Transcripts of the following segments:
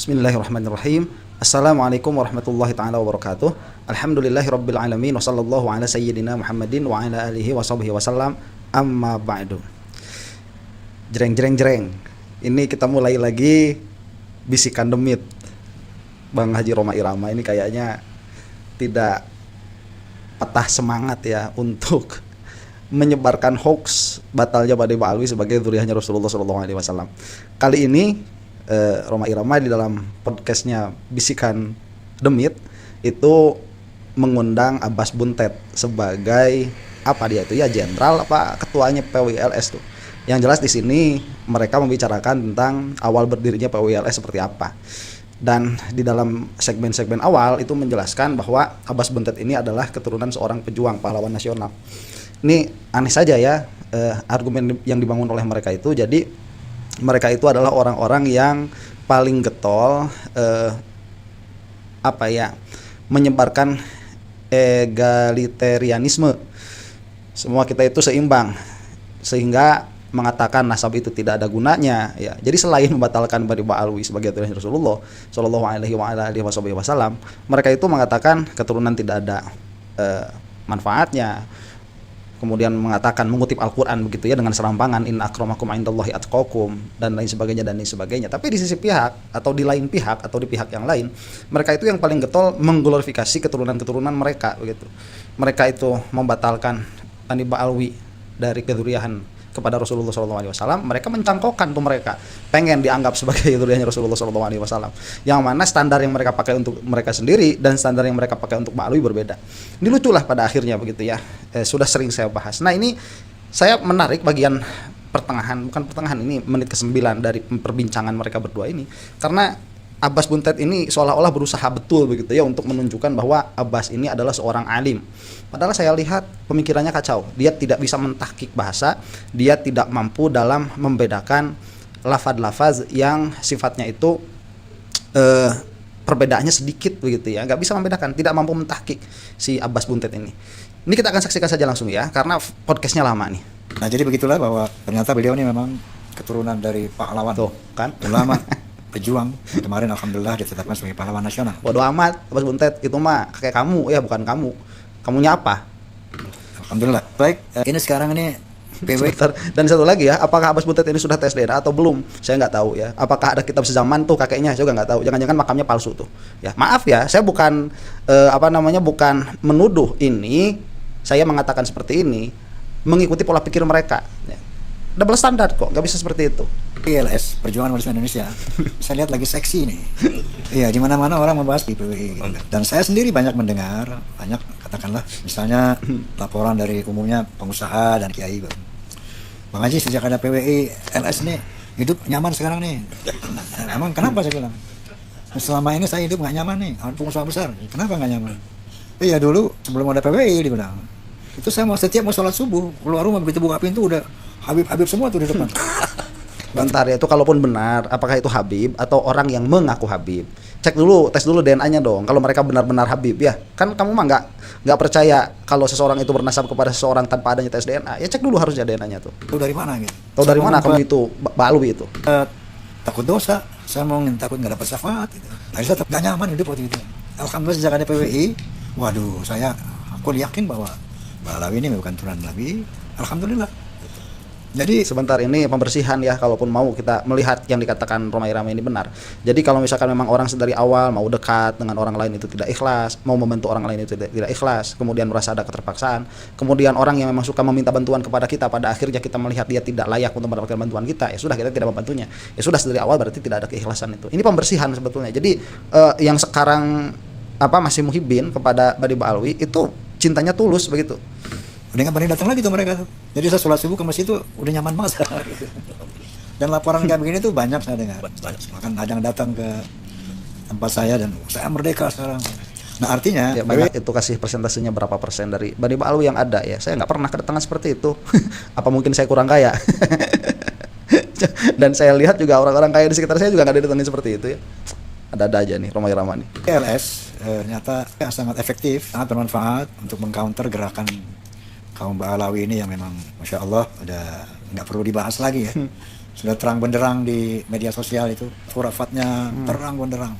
Bismillahirrahmanirrahim. Assalamualaikum warahmatullahi taala wabarakatuh. Alhamdulillahirabbil alamin wa sallallahu ala sayyidina Muhammadin wa ala alihi washabihi wasallam. Amma ba'du. Jreng. Ini kita mulai lagi bisikan demit. Bang Haji Roma Irama ini kayaknya tidak patah semangat ya untuk menyebarkan hoax batalnya Badai Ba'alwi sebagai dzurriyyahnya Rasulullah SAW. Kali ini Roma Irama di dalam podcastnya Bisikan Demit itu mengundang Abbas Buntet sebagai apa dia itu ya, jenderal apa ketuanya PWLS tuh. Yang jelas di sini mereka membicarakan tentang awal berdirinya PWLS seperti apa. Dan di dalam segmen-segmen awal itu menjelaskan bahwa Abbas Buntet ini adalah keturunan seorang pejuang pahlawan nasional. Ini aneh saja ya, argumen yang dibangun oleh mereka itu. Jadi mereka itu adalah orang-orang yang paling getol menyebarkan egalitarianisme. Semua kita itu seimbang, sehingga mengatakan nasab itu tidak ada gunanya ya. Jadi selain membatalkan Badai Ba'alwi sebagai dzurriyyah Rasulullah sallallahu alaihi wasallam, mereka itu mengatakan keturunan tidak ada manfaatnya. Kemudian mengatakan, mengutip Al-Quran begitu ya dengan serampangan, inna akramakum indallahi atqakum dan lain sebagainya. Tapi di sisi pihak atau di lain pihak atau di pihak yang lain, mereka itu yang paling getol mengglorifikasi keturunan-keturunan mereka begitu. Mereka itu membatalkan Badai Ba'alwi dari kedzurriyahan kepada Rasulullah SAW. Mereka mencangkokkan tuh, mereka pengen dianggap sebagai dzurriyyahnya Rasulullah SAW. Yang mana standar yang mereka pakai untuk mereka sendiri dan standar yang mereka pakai untuk Ba'alwi berbeda. Ini luculah pada akhirnya begitu ya. Sudah sering saya bahas. Nah ini saya menarik bagian pertengahan ini menit ke-9 dari perbincangan mereka berdua ini, karena Abbas Buntet ini seolah-olah berusaha betul begitu ya untuk menunjukkan bahwa Abbas ini adalah seorang alim. Padahal saya lihat pemikirannya kacau. Dia tidak bisa mentahqiq bahasa, dia tidak mampu dalam membedakan lafaz-lafaz yang sifatnya itu perbedaannya sedikit begitu ya. Nggak bisa membedakan, tidak mampu mentahqiq si Abbas Buntet ini. Ini kita akan saksikan saja langsung ya, karena podcastnya lama nih. Nah jadi begitulah bahwa ternyata beliau ini memang keturunan dari pahlawan. Tuh kan, ulama, pejuang. Kemarin alhamdulillah ditetapkan sebagai pahlawan nasional. Bodoh amat Abbas Buntet, itu mah kakek kamu ya, bukan kamu. Kamunya apa? Alhamdulillah. Baik, ini sekarang ini PW. Dan satu lagi ya, apakah Abbas Buntet ini sudah tes DNA atau belum? Saya nggak tahu ya. Apakah ada kitab sezaman tuh kakeknya? Saya juga nggak tahu. Jangan-jangan makamnya palsu tuh. Ya maaf ya, saya bukan bukan menuduh ini. Saya mengatakan seperti ini mengikuti pola pikir mereka. Ya. Double standar kok, nggak bisa seperti itu. PLS, Perjuangan Mahasiswa Indonesia. Saya lihat lagi seksi nih. Iya, di mana-mana orang membahas di PWI. Dan saya sendiri banyak mendengar, banyak katakanlah, misalnya laporan dari umumnya pengusaha dan kiai. Bang Haji, sejak ada PWI, LS nih hidup nyaman sekarang nih. Emang kenapa saya bilang? Selama ini saya hidup nggak nyaman nih, pengusaha besar. Kenapa nggak nyaman? Iya dulu sebelum ada PWI dibilang. Itu saya setiap mau sholat subuh keluar rumah begitu buka pintu udah Habib semua tuh di depan. Bentar ya, itu kalaupun benar, apakah itu Habib atau orang yang mengaku Habib? Cek dulu, tes dulu DNA-nya dong. Kalau mereka benar-benar Habib ya, kan kamu mah nggak percaya kalau seseorang itu bernasab kepada seseorang tanpa adanya tes DNA. Ya cek dulu harusnya DNA-nya tuh. Tahu dari mana gitu? Tahu dari mana kamu itu Ba'alwi itu? Takut dosa, saya mau takut nggak dapat syafaat. Gitu. Nah, saya tetap nggak nyaman hidup waktu itu. Alhamdulillah sejak ada PWI, waduh, aku yakin bahwa Ba'alwi ini bukan turunan Nabi. Alhamdulillah. Jadi sebentar, ini pembersihan ya, kalaupun mau kita melihat yang dikatakan Roma Irama ini benar. Jadi kalau misalkan memang orang dari awal mau dekat dengan orang lain itu tidak ikhlas, mau membantu orang lain itu tidak ikhlas, kemudian merasa ada keterpaksaan, kemudian orang yang memang suka meminta bantuan kepada kita, pada akhirnya kita melihat dia tidak layak untuk mendapatkan bantuan kita, ya sudah, kita tidak membantunya. Ya sudah, dari awal berarti tidak ada keikhlasan itu. Ini pembersihan sebetulnya. Jadi yang sekarang masih muhibin kepada Badai Ba'alwi itu cintanya tulus begitu. Udah nggak berani datang lagi tuh mereka tuh. Jadi saya sholat subuh ke masjid tuh udah nyaman banget. Dan laporan kayak begini tuh banyak saya dengar. Bahkan ada yang datang ke tempat saya dan saya merdeka sekarang. Nah artinya ya, itu kasih persentasenya berapa persen dari Badai Ba'alwi yang ada ya. Saya nggak pernah kedatangan seperti itu. Apa mungkin saya kurang kaya? Dan saya lihat juga orang-orang kaya di sekitar saya juga nggak didatangin seperti itu ya. Ada-ada aja nih Roma Irama nih. PLS ternyata sangat efektif, sangat bermanfaat untuk mengcounter gerakan kaum Ba'alawi ini yang memang Masya Allah udah nggak perlu dibahas lagi ya. sudah terang benderang di media sosial itu, khurafatnya terang benderang,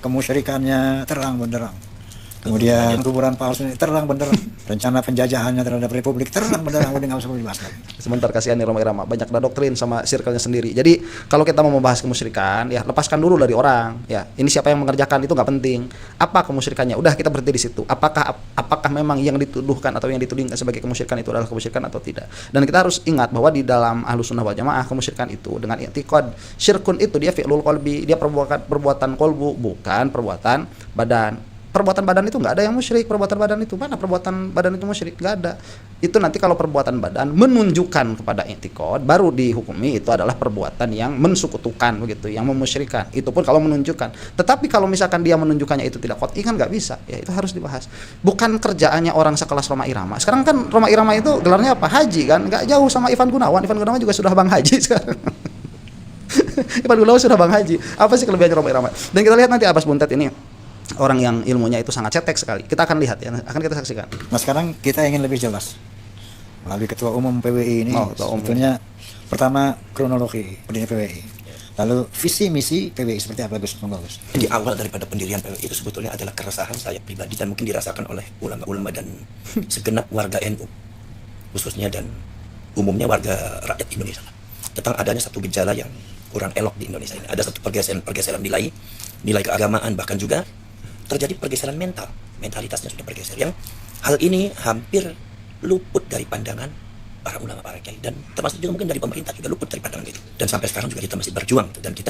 kemusyrikannya terang benderang. Kemudian kuburan palsu ini terang benderang, rencana penjajahannya terhadap republik terang benderang, udah nggak usah dibahas lagi. Sebentar, kasihan nih Roma Irama, banyak doktrin sama circle-nya sendiri. Jadi kalau kita mau membahas kemusyrikan, ya lepaskan dulu dari orang. Ya, ini siapa yang mengerjakan itu nggak penting. Apa kemusyrikannya? Udah kita berhenti di situ. Apakah memang yang dituduhkan atau yang ditudingkan sebagai kemusyrikan itu adalah kemusyrikan atau tidak? Dan kita harus ingat bahwa di dalam Ahlus Sunnah wal Jamaah kemusyrikan itu dengan i'tiqad syirkun itu dia fi'lul qalbi, dia perbuatan qalbu, bukan perbuatan badan. Perbuatan badan itu nggak ada yang musyrik. Perbuatan badan itu mana perbuatan badan itu musyrik? Nggak ada. Itu nanti kalau perbuatan badan menunjukkan kepada i'tiqad baru dihukumi itu adalah perbuatan yang mensukutukan begitu, yang memusyrikan. Itu pun kalau menunjukkan. Tetapi kalau misalkan dia menunjukkannya itu tidak qat'i kan nggak bisa. Ya itu harus dibahas. Bukan kerjaannya orang sekelas Roma Irama. Sekarang kan Roma Irama itu gelarnya apa? Haji kan? Nggak jauh sama Ivan Gunawan. Ivan Gunawan juga sudah Bang Haji sekarang. Ivan Gunawan sudah Bang Haji. Apa sih kelebihannya Roma Irama? Dan kita lihat nanti Abbas Buntet ini orang yang ilmunya itu sangat cetek sekali. Kita akan lihat ya, akan kita saksikan. Nah sekarang kita ingin lebih jelas melalui Ketua Umum PWI ini. Sebetulnya pertama kronologi berdirinya PWI, lalu visi misi PWI seperti apa Gus? Gus. Di awal daripada pendirian PWI itu sebetulnya adalah keresahan saya pribadi dan mungkin dirasakan oleh ulama-ulama dan segenap warga NU khususnya dan umumnya warga rakyat Indonesia tentang adanya satu gejala yang kurang elok di Indonesia ini. Ada satu pergeseran nilai keagamaan, bahkan juga terjadi pergeseran mentalitasnya sudah bergeser, yang hal ini hampir luput dari pandangan para ulama, para kiai, dan termasuk juga mungkin dari pemerintah juga luput dari pandangan itu. Dan sampai sekarang juga kita masih berjuang dan kita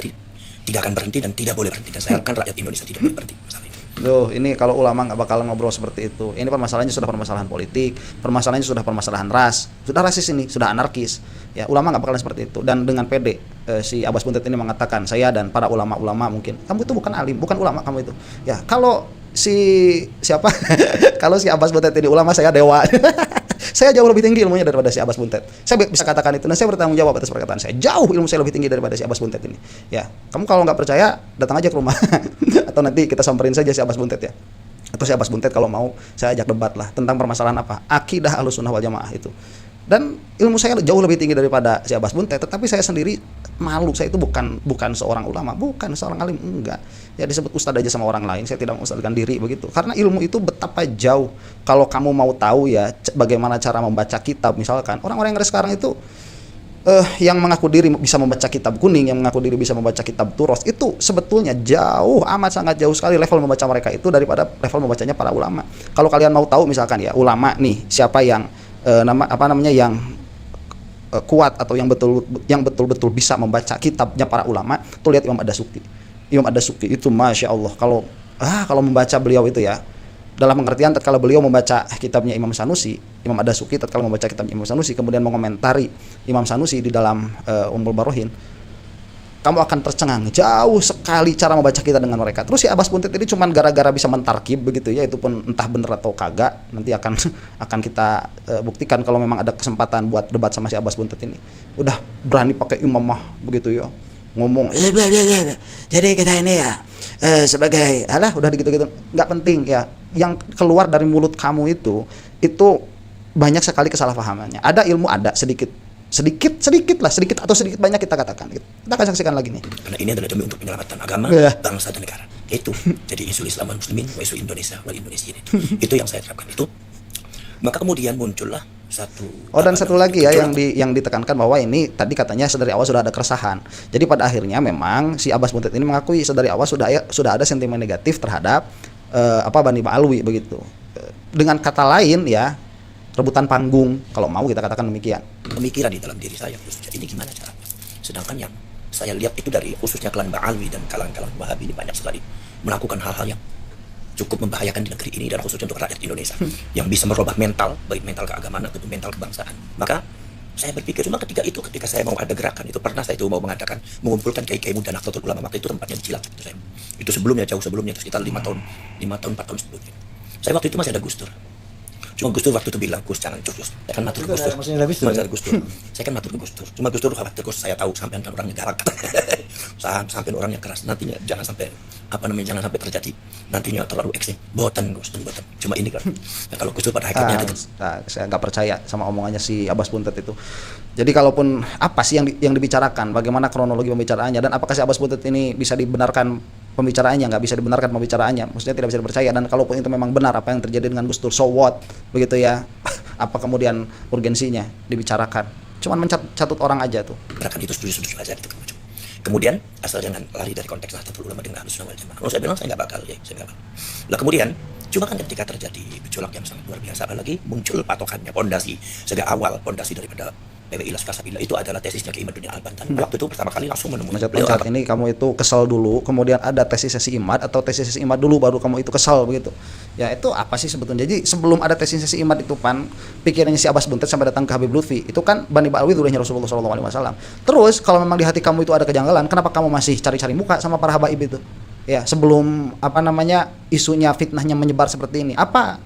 tidak akan berhenti dan tidak boleh berhenti, dan saya harapkan rakyat Indonesia tidak boleh berhenti masalah ini. Loh, ini kalau ulama nggak bakal ngobrol seperti itu. Ini permasalahannya sudah permasalahan politik, permasalahannya sudah permasalahan ras, sudah rasis ini, sudah anarkis. Ya, ulama nggak bakalan seperti itu. Dan dengan pede si Abbas Buntet ini mengatakan, saya dan para ulama-ulama mungkin, kamu itu bukan alim, bukan ulama kamu itu. Ya, kalau siapa? Kalau si Abbas Buntet ini ulama, saya dewa. Saya jauh lebih tinggi ilmunya daripada si Abbas Buntet. Saya bisa katakan itu, dan saya bertanggung jawab atas perkataan saya. Jauh ilmu saya lebih tinggi daripada si Abbas Buntet ini. Ya, kamu kalau nggak percaya, datang aja ke rumah. Atau nanti kita samperin saja si Abbas Buntet ya. Atau si Abbas Buntet kalau mau, saya ajak debat lah tentang permasalahan apa? Akidah Ahlus Sunnah wal Jamaah itu. Dan ilmu saya jauh lebih tinggi daripada si Abbas Buntet, tetapi saya sendiri malu. Saya itu bukan seorang ulama, bukan seorang alim, enggak. Ya disebut ustadz aja sama orang lain, saya tidak mengustadkan diri begitu. Karena ilmu itu betapa jauh. Kalau kamu mau tahu ya bagaimana cara membaca kitab, misalkan orang-orang yang sekarang itu yang mengaku diri bisa membaca kitab kuning, yang mengaku diri bisa membaca kitab turos, itu sebetulnya jauh, amat sangat jauh sekali level membaca mereka itu daripada level membacanya para ulama. Kalau kalian mau tahu misalkan ya ulama nih, siapa yang yang kuat atau yang betul-betul bisa membaca kitabnya para ulama, tuh lihat Imam Ad-Dasuki. Imam Ad-Dasuki itu masya Allah, kalau membaca beliau itu ya, dalam pengertian tatkala beliau membaca kitabnya Imam Sanusi, Imam Ad-Dasuki tatkala membaca kitabnya Imam Sanusi kemudian mengomentari Imam Sanusi di dalam Ummul Barohin, kamu akan tercengang jauh sekali cara membaca kita dengan mereka. Terus si Abbas Buntet ini cuman gara-gara bisa mentarkib begitu ya, itu pun entah bener atau kagak, nanti akan kita buktikan kalau memang ada kesempatan buat debat sama si Abbas Buntet ini. Udah berani pakai imamah begitu ya, ngomong jadi kita ini ya sebagai udah gitu-gitu, nggak penting ya. Yang keluar dari mulut kamu itu banyak sekali kesalahpahamannya. Ada ilmu, ada sedikit atau sedikit banyak kita katakan. Kita akan saksikan lagi nih. Karena ini adalah demi untuk penyelamatan agama, bangsa dan negara. Itu jadi isu Islam muslimin, isu Indonesia wal Indonesia itu yang saya terapkan itu. Maka kemudian muncullah satu lagi ya yang ditekankan bahwa ini tadi katanya sedari awal sudah ada keresahan. Jadi pada akhirnya memang si Abbas Buntet ini mengakui sedari awal sudah ada sentimen negatif terhadap Bani Ba'alwi begitu. Dengan kata lain ya, rebutan panggung kalau mau kita katakan demikian. Pemikiran di dalam diri saya khususnya ini gimana caranya. Sedangkan yang saya lihat itu dari khususnya klan Ba'alwi dan kalangan Wahabi ini banyak sekali melakukan hal-hal yang cukup membahayakan di negeri ini dan khususnya untuk rakyat Indonesia yang bisa merubah mental, baik mental keagamaan ataupun mental kebangsaan. Maka saya berpikir cuma ketika saya mau ada gerakan itu, pernah saya itu mau mengadakan mengumpulkan kiai-kiai muda Nahdlatul Ulama, maka itu tempatnya di Cilang itu sebelumnya, jauh sebelumnya, itu sekitar 4 tahun sebelumnya. Saya waktu itu masih ada Gus Dur. Cuma Gus Dur waktu itu bilang, Gus jangan Gus. Saya kan matur ke Gus Dur. maksudnya dari Gus Dur, Maksudnya Gus Dur. Saya kan matur ke Gus Dur. Cuma Gus Dur khawatir, Gus saya tahu sampean kan orangnya galak. Sampai orangnya keras. Nantinya jangan sampai jangan sampai terjadi nantinya terlalu ekstrim. Boten Gus, boten. Cuma ini kan. Nah, kalau Gus Dur pada akhirnya saya nggak percaya sama omongannya si Abbas Buntet itu. Jadi kalaupun apa sih yang dibicarakan, bagaimana kronologi pembicaraannya, dan apakah si Abbas Buntet ini bisa dibenarkan pembicaraannya, nggak bisa dibenarkan pembicaraannya, maksudnya tidak bisa dipercaya. Dan kalaupun itu memang benar apa yang terjadi dengan Gus Dur, so what, begitu ya. Apa kemudian urgensinya dibicarakan? Cuman mencatut orang aja tuh. Gerakan itu setuju aja gitu. Kemudian asal jangan lari dari konteks Nahdlatul Ulama dengan Ahlus Sunnah wal Jamaah. Kalau saya bilang saya nggak bakal. Lah kemudian cuma kan ketika terjadi gejolak yang sangat luar biasa, apalagi muncul patokannya pondasi sejak awal, pondasi daripada PWI Laskar Sabila itu adalah tesisnya Kiai Imad Dunia Al-Bantan. Waktu itu pertama kali langsung menemui beliau. Saat ini kamu itu kesal dulu, kemudian ada tesis sesi Imad, atau tesis sesi Imad dulu baru kamu itu kesal begitu. Ya itu apa sih sebetulnya? Jadi sebelum ada tesis sesi Imad itu pan, pikirannya si Abbas Buntet sampai datang ke Habib Lutfi, itu kan Bani Ba'alwi dulunya Rasulullah SAW. Terus kalau memang di hati kamu itu ada kejanggalan, kenapa kamu masih cari-cari muka sama para habaib itu? Ya sebelum isunya fitnahnya menyebar seperti ini, apa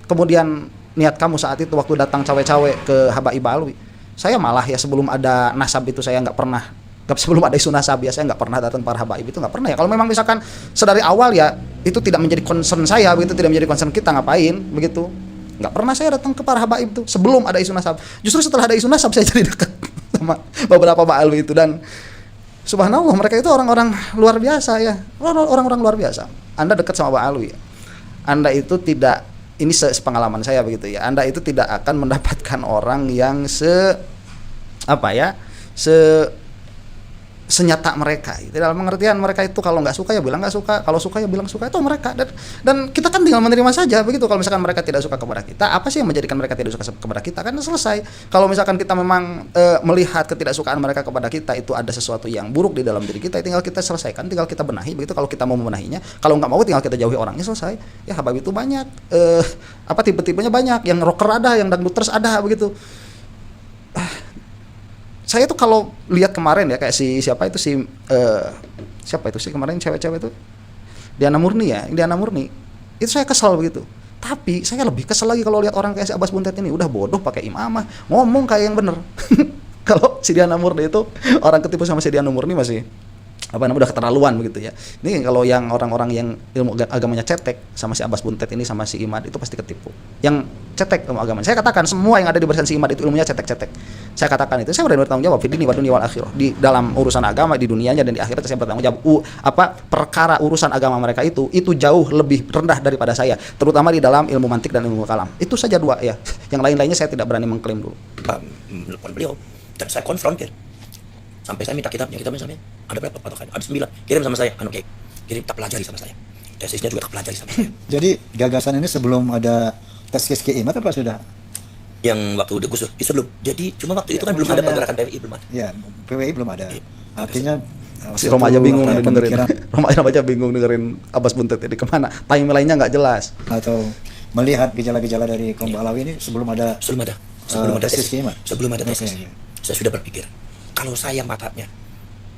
kemudian niat kamu saat itu waktu datang cawe-cawe ke Habaib Ba'alwi? Saya malah ya sebelum ada nasab itu saya nggak pernah, sebelum ada isu nasab ya saya nggak pernah datang para habaib itu, nggak pernah ya. Kalau memang misalkan sedari awal ya itu tidak menjadi concern saya begitu, tidak menjadi concern kita, ngapain begitu, nggak pernah saya datang ke para habaib itu sebelum ada isu nasab. Justru setelah ada isu nasab saya jadi dekat sama beberapa ba'alwi itu, dan subhanallah mereka itu orang-orang luar biasa ya, orang-orang luar biasa. Anda dekat sama ba'alwi, Anda itu tidak, ini sepengalaman saya begitu ya, Anda itu tidak akan mendapatkan orang yang senyata mereka. Dalam pengertian mereka itu kalau nggak suka ya bilang nggak suka, kalau suka ya bilang suka, itu mereka. Dan kita kan tinggal menerima saja begitu. Kalau misalkan mereka tidak suka kepada kita, apa sih yang menjadikan mereka tidak suka kepada kita? Kan selesai. Kalau misalkan kita memang melihat ketidaksukaan mereka kepada kita itu ada sesuatu yang buruk di dalam diri kita, tinggal kita selesaikan, tinggal kita benahi begitu. Kalau kita mau membenahinya, kalau nggak mau tinggal kita jauhi orangnya, selesai. Ya habab itu banyak, tipe-tipenya banyak, yang rocker ada, yang dangduters ada begitu. Saya tuh kalau lihat kemarin ya kayak siapa itu kemarin cewek-cewek itu Diana Murni itu saya kesal begitu. Tapi saya lebih kesal lagi kalau lihat orang kayak si Abbas Buntet ini udah bodoh pakai imamah, ngomong kayak yang bener. Kalau si Diana Murni itu orang ketipu sama si Diana Murni masih udah keterlaluan begitu ya. Ini kalau yang orang-orang yang ilmu agamanya cetek sama si Abbas Buntet ini sama si Imad itu pasti ketipu. Yang cetek ilmu agamanya. Saya katakan semua yang ada di barisan si Imad itu ilmunya cetek-cetek. Saya katakan itu, saya berani bertanggung jawab di dunia wal akhirah, di dalam urusan agama di dunianya dan di akhirat saya bertanggung jawab. Perkara urusan agama mereka itu jauh lebih rendah daripada saya, terutama di dalam ilmu mantik dan ilmu kalam. Itu saja dua ya. Yang lain-lainnya saya tidak berani mengklaim dulu. Telepon beliau dan saya konfrontir. Sampai saya minta kitabnya sampai ada berapa patokan? Ada 9. Kirim sama saya. Oke. Kirim, tak pelajari sama saya. Tesisnya juga tak pelajari sama saya. Jadi gagasan ini sebelum ada tesis Kiai Imad apa sudah? Yang waktu udah Gus Dur itu belum. Jadi cuma waktu itu kan belum ada pergerakan PWI, belum ada. Ya, PWI belum ada. Artinya si Roma aja bingung dengerin Abbas Buntet ini kemana? Timeline-nya nggak jelas. Atau melihat gejala-gejala dari kaum Ba'alawi ini sebelum ada tesis Kiai Imad. Sebelum ada tesis. Okay. Saya sudah berpikir, kalau saya matanya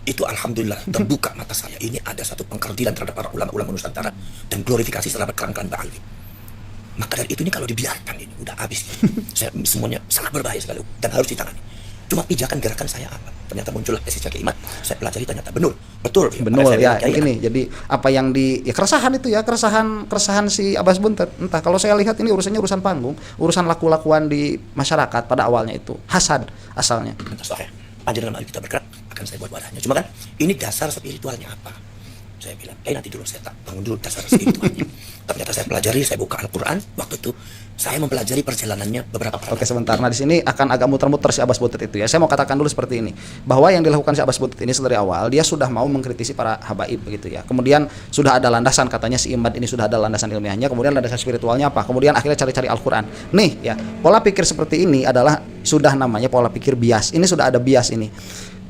itu alhamdulillah terbuka mata saya, ini ada satu pengkerdilan terhadap para ulama-ulama Nusantara dan glorifikasi terhadap keran-keran Ba'alwi. Maka dari itu ini kalau dibiarkan ini udah habis. Saya semuanya sangat berbahaya sekali dan harus ditangani. Cuma pijakan gerakan saya apa? Ternyata muncullah tesisnya Kiai Imad. Saya pelajari ternyata betul ya. Ini jadi apa yang keresahan itu ya, keresahan si Abbas Buntet. Entah, kalau saya lihat ini urusannya urusan panggung, urusan laku-lakuan di masyarakat pada awalnya itu hasad asalnya. Panjenengan mari kita bergerak, akan saya buat wadahnya. Cuma kan ini dasar spiritualnya apa? Saya bilang, nanti dulu saya tak bangun dulu dasar spiritualnya. Ternyata saya pelajari, saya buka Al-Quran. Waktu itu saya mempelajari perjalanannya beberapa perkara. Oke, sebentar. Nah di sini akan agak muter-muter si Abbas Buntet itu ya. Saya mau katakan dulu seperti ini, bahwa yang dilakukan si Abbas Buntet ini dari awal dia sudah mau mengkritisi para habaib begitu ya. Kemudian sudah ada landasan, katanya si Imad ini sudah ada landasan ilmiahnya. Kemudian landasan spiritualnya apa? Kemudian akhirnya cari-cari Al-Quran. Nih ya, pola pikir seperti ini adalah sudah namanya pola pikir bias. Ini sudah ada bias ini.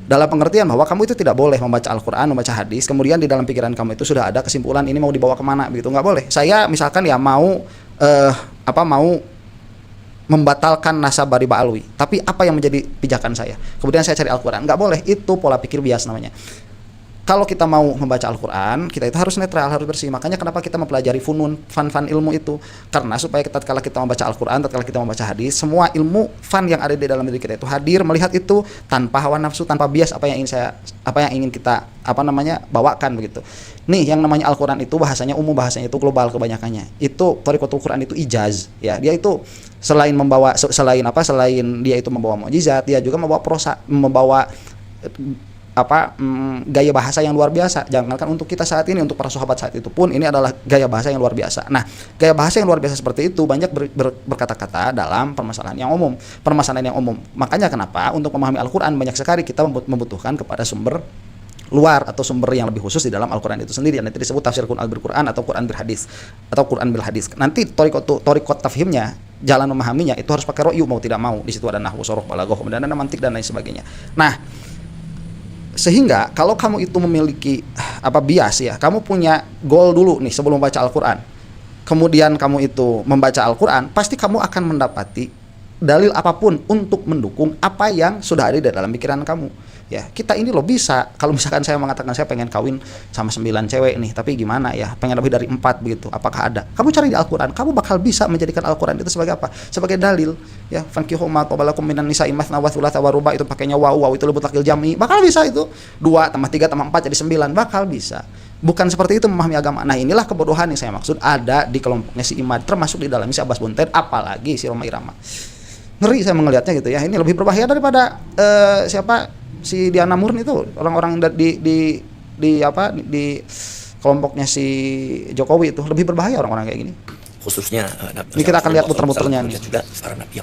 Dalam pengertian bahwa kamu itu tidak boleh membaca Al-Quran, membaca hadis, kemudian di dalam pikiran kamu itu sudah ada kesimpulan ini mau dibawa kemana begitu, nggak boleh. Saya misalkan ya mau membatalkan nasab dari Ba'alwi, tapi apa yang menjadi pijakan saya? Kemudian saya cari Al-Quran, nggak boleh, itu pola pikir bias namanya. kalau kita mau membaca Al-Quran, kita itu harus netral, harus bersih. Makanya kenapa kita mempelajari funun, fan ilmu itu, karena supaya tatkala kita membaca Al-Quran, tatkala kita membaca hadis, semua ilmu fan yang ada di dalam diri kita itu hadir, melihat itu tanpa hawa nafsu, tanpa bias apa yang ingin kita bawakan begitu. Nih yang namanya Al-Quran itu bahasanya umum, bahasanya itu global kebanyakannya. Itu thariqatul Quran itu ijaz, ya. Dia itu selain dia itu membawa mukjizat, dia juga membawa prosa, membawa gaya bahasa yang luar biasa. Jangankan untuk kita saat ini, untuk para sahabat saat itu pun ini adalah gaya bahasa yang luar biasa. Nah, gaya bahasa yang luar biasa seperti itu banyak berkata-kata dalam permasalahan yang umum. Makanya kenapa untuk memahami Al-Quran banyak sekali kita membutuhkan kepada sumber luar atau sumber yang lebih khusus di dalam Al-Quran itu sendiri. Nanti disebut tafsir Quran bil-Quran atau Quran bil hadis atau Quran bil hadis. Nanti thariqat tafhimnya, jalan memahaminya itu harus pakai ro'yu mau tidak mau. Di situ ada nahwu, soroh, balaghah, kemudian ada mantik dan lain sebagainya. Nah, sehingga kalau kamu itu memiliki bias ya, kamu punya goal dulu nih sebelum baca Al-Quran, kemudian kamu itu membaca Al-Quran, pasti kamu akan mendapati dalil apapun untuk mendukung apa yang sudah ada di dalam pikiran kamu. Ya, kita ini loh bisa, kalau misalkan saya mengatakan saya pengen kawin sama 9 cewek nih, tapi gimana ya, pengen lebih dari 4 begitu, apakah ada? Kamu cari di Al-Quran, kamu bakal bisa menjadikan Al-Quran itu sebagai apa? Sebagai dalil, ya. Fankihu ma tabalakum minan nisa'i mathna wa thulatha wa ruba', itu pakainya waw itu lebut lakil jami, bakal bisa itu. 2 tambah 3 tambah 4 jadi 9, bakal bisa. Bukan seperti itu memahami agama. Nah, inilah kebodohan yang saya maksud ada di kelompoknya si Imad, termasuk di dalamnya si Abbas Bunted, apalagi si Roma Irama. Ngeri saya melihatnya gitu ya. Ini lebih berbahaya daripada si Diana Murni itu, orang-orang di kelompoknya si Jokowi itu lebih berbahaya orang-orang kayak gini. Khususnya ini kita akan lihat puter-puternya nih. Juga para nabi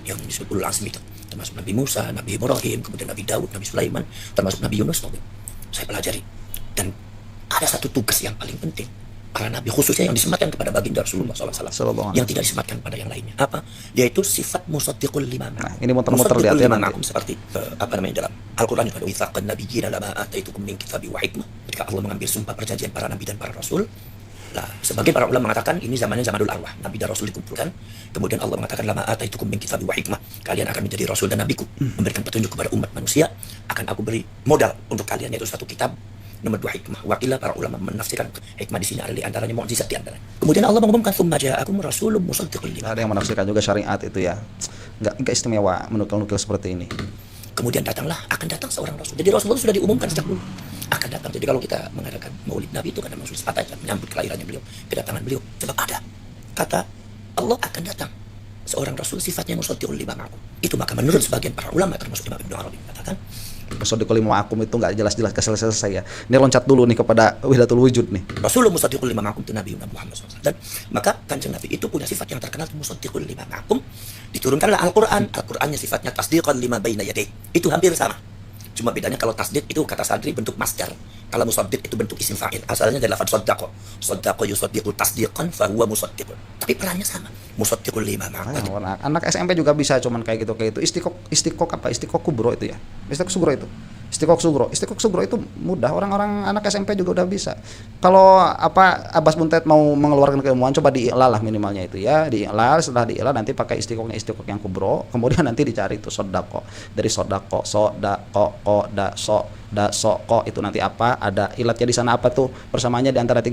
yang disebut ulul azmi itu, termasuk Nabi Musa, Nabi Ibrahim, kemudian Nabi Daud, Nabi Sulaiman, termasuk Nabi Yunus. Saya pelajari, dan ada satu tugas yang paling penting para nabi, khususnya yang disematkan kepada baginda Rasulullah SAW, yang tidak disematkan pada yang lainnya. Apa? Yaitu sifat musaddiqul lima ma'akum. Nah, ini muter-muter lihat ya nanti. Seperti dalam Al-Quran juga ada witsaqan nabiyyina lama ataitukum min kitabi wa hikmah. Ketika Allah mengambil sumpah perjanjian para nabi dan para rasul. Lah, sebagian para ulama mengatakan ini zamannya zamanul arwah, nabi dan rasul dikumpulkan. Kemudian Allah mengatakan lama ataitukum min kitabi wa hikmah. Kalian akan menjadi rasul dan nabiku, memberikan petunjuk kepada umat manusia. Akan aku beri modal untuk kalian, yaitu satu kitab. Nomor 2 hikmah. Wakilah para ulama menafsirkan hikmah di sini ada di antaranya mukjizat di antaranya. Kemudian Allah mengumumkan tsumma ja'akum rasulun musaddiqul lima. Ada yang menafsirkan juga syariat itu ya. Enggak istimewa menukil-nukil seperti ini. Kemudian akan datang seorang rasul. Jadi Rasulullah sudah diumumkan sejak dulu akan datang. Jadi kalau kita mengadakan Maulid Nabi itu kan ada maksud sepatah menyambut kelahirannya beliau, kedatangan beliau. Sebab ada kata Allah akan datang seorang rasul sifatnya musaddiqul lima ma'akum. Itu maka menurut sebagian para ulama termasuk Imam Ibnu Arabi mengatakan musaddiqul lima ma'akum itu enggak jelas-jelas selesai ya. Ini loncat dulu nih kepada wahdatul wujud nih. Rasulullah musaddiqul lima ma'akum itu Nabi Muhammad SAW. Dan maka Kanjeng Nabi itu punya sifat yang terkenal musaddiqul lima ma'akum. Diturunkanlah Al-Quran. Al-Qurannya sifatnya tasdiqan lima baina yadayhi. Itu hampir sama. Cuma bedanya kalau tasdiq itu kata sadri bentuk masdar. Kalau musaddiq itu bentuk isim fa'il. Asalnya dari lafaz saddaqa. Saddaqa yusaddiqu tasdiqan fa huwa musaddiqun. Tapi perannya sama. Musaddiqul lima ma'akum. Anak SMP juga bisa cuman kayak gitu. Istiqok kubro itu ya. Istiqok sugro itu mudah, orang-orang anak SMP juga udah bisa. Kalau Abbas Buntet mau mengeluarkan keilmuan, coba diilah lah minimalnya itu ya, diilah. Setelah diilah nanti pakai istiqok yang kubro, kemudian nanti dicari itu sodako, dari sodako itu nanti apa, ada ilatnya di sana apa tuh, persamaannya di antara 3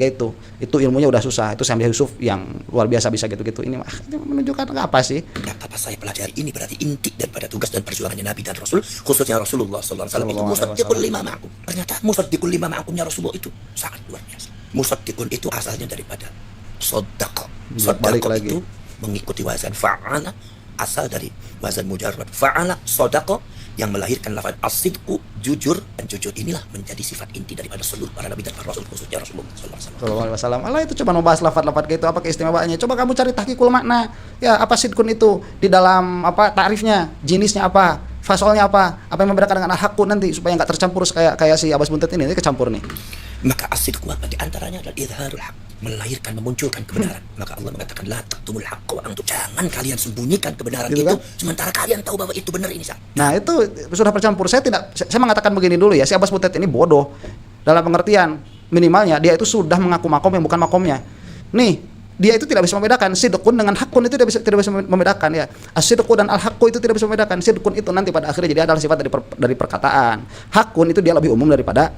itu ilmunya udah susah. Itu Syamsi Yusuf yang luar biasa bisa gitu-gitu. Ini menunjukkan apa sih? Dan apa saya pelajari ini berarti inti daripada tugas dan perjuangannya Nabi dan Rasul, khususnya Rasulullah SAW itu musaddiqul lima ma'akum. Ternyata musaddiqul lima ma'akumnya Rasulullah itu sangat luar biasa. Musaddiqun itu asalnya daripada sodako. Sodako itu mengikuti wazan fa'ala, asal dari wazan mujarrad fa'ala, sodako, yang melahirkan lafaz as-sidqu, jujur, dan jujur inilah menjadi sifat inti daripada seluruh para nabi dan para rasul, khususnya Rasulullah SAW. Allah itu coba membahas lafaz-lafaz kayak itu, apa keistimewaannya? Coba kamu cari tahqiqul makna. Ya, apa sidqun itu di dalam takrifnya, jenisnya apa, fasolnya apa yang membedakan dengan al-haqqu nanti supaya enggak tercampur kayak si Abbas Buntet ini kecampur nih. Maka as-sidqu di antaranya adalah izharul haqq, melahirkan, memunculkan kebenaran. Maka Allah mengatakan la taqtumul haqqa wa antum, jangan kalian sembunyikan kebenaran gitu itu kan? Sementara kalian tahu bahwa itu benar ini. Nah, itu sudah bercampur. Saya mengatakan begini dulu ya, si Abbas Buntet ini bodoh dalam pengertian minimalnya dia itu sudah mengaku makom yang bukan makomnya. Nih, dia itu tidak bisa membedakan sidqun dengan hakun, itu tidak bisa membedakan ya. As-sidqu dan al-haqqu itu tidak bisa membedakan. Sidqun itu nanti pada akhirnya jadi adalah sifat dari perkataan. Hakun itu dia lebih umum daripada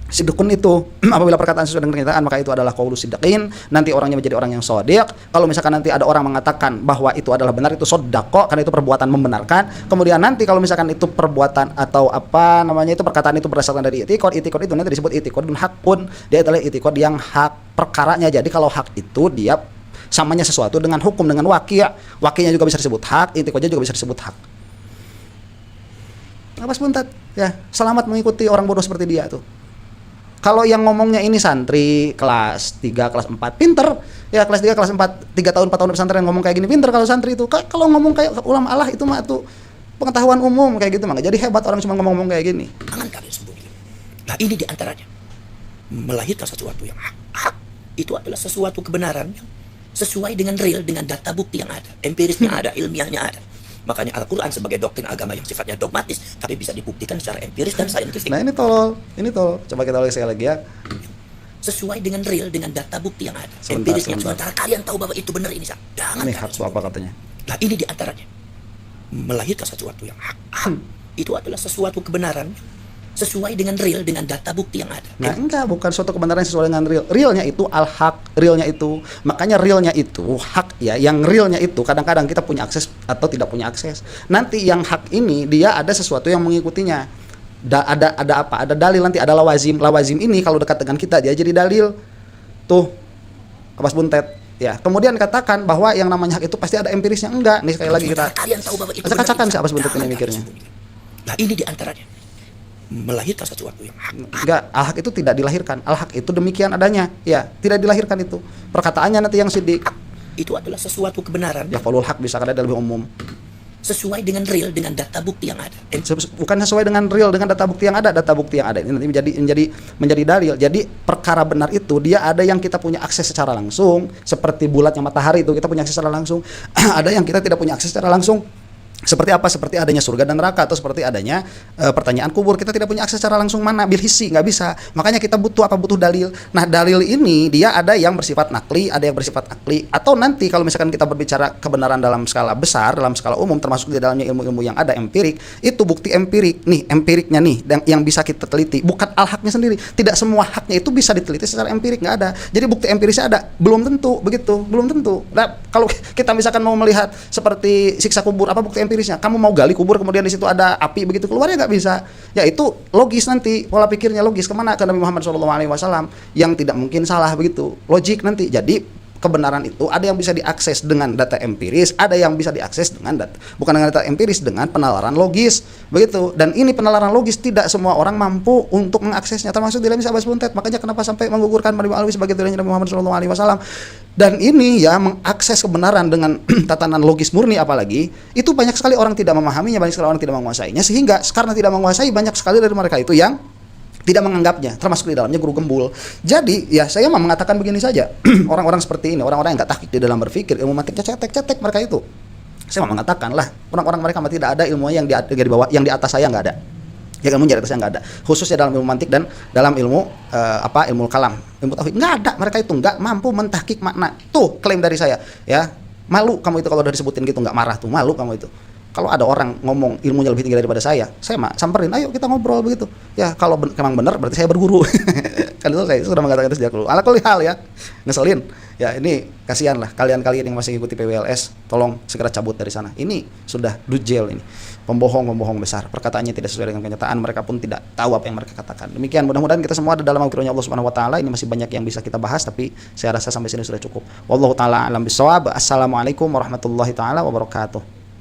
Sidqun itu apabila perkataan sesuai dengan kenyataan maka itu adalah qaulu sidqin, nanti orangnya menjadi orang yang shadiq. Kalau misalkan nanti ada orang mengatakan bahwa itu adalah benar, itu shaddaqa, karena itu perbuatan membenarkan. Kemudian nanti kalau misalkan itu perbuatan atau apa namanya itu perkataan itu berdasarkan dari i'tiqad itu nanti disebut i'tiqadun haqqun, dia adalah i'tiqad yang hak perkaranya. Jadi kalau hak itu dia samanya sesuatu dengan hukum, dengan waqi'nya juga bisa disebut hak, i'tiqadnya juga bisa disebut hak. Apa sebentar ya, selamat mengikuti orang bodoh seperti dia tuh. Kalau yang ngomongnya ini santri kelas 3, kelas 4, pinter. Ya kelas 3, kelas 4, 3 tahun, 4 tahun pesantren ngomong kayak gini, pinter kalau santri itu. Kalau ngomong kayak ulama Allah itu mah tuh pengetahuan umum kayak gitu mah. Jadi hebat orang cuma ngomong-ngomong kayak gini. Jangan kalian sembunyikan. Nah ini diantaranya. Melahirkan sesuatu yang hak. Itu adalah sesuatu kebenaran yang sesuai dengan real, dengan data bukti yang ada. Empirisnya ada, ilmiahnya ada. Makanya Al-Quran sebagai doktrin agama yang sifatnya dogmatis, tapi bisa dibuktikan secara empiris dan saintifik. Nah ini tolol. Coba kita ulang sekali lagi ya. Sesuai dengan real, dengan data bukti yang ada. Empirisnya, sementara kalian tahu bahwa itu benar ini sah. Jangan ini hak apa katanya? Nah ini diantaranya. Melahirkan sesuatu yang hak. Itu adalah sesuatu kebenaran sesuai dengan real, dengan data bukti yang ada. Nah enggak, bukan suatu kebenaran sesuai dengan real. Realnya itu al-haq, realnya itu. Makanya realnya itu hak ya. Yang realnya itu kadang-kadang kita punya akses atau tidak punya akses. Nanti yang hak ini dia ada sesuatu yang mengikutinya. Ada apa? Ada dalil, nanti ada lawazim. Lawazim ini kalau dekat dengan kita dia jadi dalil. Tuh, Abbas Buntet. Ya, kemudian katakan bahwa yang namanya hak itu pasti ada empirisnya. Enggak. Nih sekali lagi kita kalian tahu bahwa itu acak-acakan sih Abbas Buntet ini mikirnya. Nah ini diantaranya. Melahirkan sesuatu yang hak. Enggak, al-haq itu tidak dilahirkan. Al-haq itu demikian adanya. Ya, tidak dilahirkan itu. Perkataannya nanti yang sidik. Itu adalah sesuatu kebenaran. Ya, falul haq bisa kada lebih umum. Sesuai dengan real, dengan data bukti yang ada. Bukan sesuai dengan real, dengan data bukti yang ada. Data bukti yang ada ini nanti menjadi dalil. Jadi perkara benar itu dia ada yang kita punya akses secara langsung, seperti bulatnya matahari itu kita punya akses secara langsung. Ada yang kita tidak punya akses secara langsung. Seperti apa? Seperti adanya surga dan neraka, atau seperti adanya pertanyaan kubur. Kita tidak punya akses secara langsung, mana bil hissi, nggak bisa. Makanya kita butuh apa? Butuh dalil. Nah dalil ini dia ada yang bersifat nakli, ada yang bersifat akli. Atau nanti kalau misalkan kita berbicara kebenaran dalam skala besar, dalam skala umum, termasuk di dalamnya ilmu-ilmu yang ada empirik, itu bukti empirik nih, empiriknya nih yang bisa kita teliti, bukan al-haknya sendiri. Tidak semua haknya itu bisa diteliti secara empirik, nggak ada. Jadi bukti empirisnya ada, belum tentu begitu, belum tentu. Nah kalau kita misalkan mau melihat seperti siksa kubur, apa bukti empirisnya? Kamu mau gali kubur kemudian di situ ada api begitu keluarnya, nggak bisa. Ya itu logis, nanti pola pikirnya logis kemana ke Nabi Muhammad SAW yang tidak mungkin salah begitu, logik nanti. Jadi kebenaran itu ada yang bisa diakses dengan data empiris, ada yang bisa diakses dengan bukan dengan data empiris, dengan penalaran logis begitu. Dan ini penalaran logis tidak semua orang mampu untuk mengaksesnya, termasuk dalam Abbas Buntet. Makanya kenapa sampai menggugurkan Nabi Alwi sebagai turunan Nabi Muhammad SAW. Dan ini ya mengakses kebenaran dengan tatanan logis murni, apalagi itu banyak sekali orang tidak memahaminya, banyak sekali orang tidak menguasainya, sehingga karena tidak menguasai banyak sekali dari mereka itu yang tidak menganggapnya, termasuk di dalamnya guru gembul. Jadi ya saya mah mengatakan begini saja. Orang-orang seperti ini, orang-orang yang nggak tahqiq di dalam berpikir, ilmu mantiknya cetek mereka itu. Saya mau mengatakan lah, orang-orang mereka tidak ada ilmu yang di bawah, yang di atas saya nggak ada. Ya ilmu di atas saya nggak ada. Khususnya dalam ilmu mantik dan dalam ilmu ilmu kalam, ilmu tauhid, nggak ada. Mereka itu nggak mampu mentahqiq makna. Tuh klaim dari saya, ya. Malu kamu itu kalau udah disebutin gitu, nggak marah tuh, malu kamu itu. Kalau ada orang ngomong ilmunya lebih tinggi daripada saya mah samperin, ayo kita ngobrol begitu. Ya kalau memang benar berarti saya berguru. Kan itu saya sudah mengatakan itu sejak dulu. Ala kulli hal ya, ngeselin. Ya ini kasihan lah kalian-kalian yang masih ikuti PWLS, tolong segera cabut dari sana. Ini sudah dujel ini. Pembohong besar. Perkataannya tidak sesuai dengan kenyataan, mereka pun tidak tahu apa yang mereka katakan. Demikian, mudah-mudahan kita semua ada dalam firman Allah Subhanahu wa taala. Ini masih banyak yang bisa kita bahas, tapi saya rasa sampai sini sudah cukup. Wallahu taala alam bisawab. Assalamualaikum warahmatullahi taala wabarakatuh.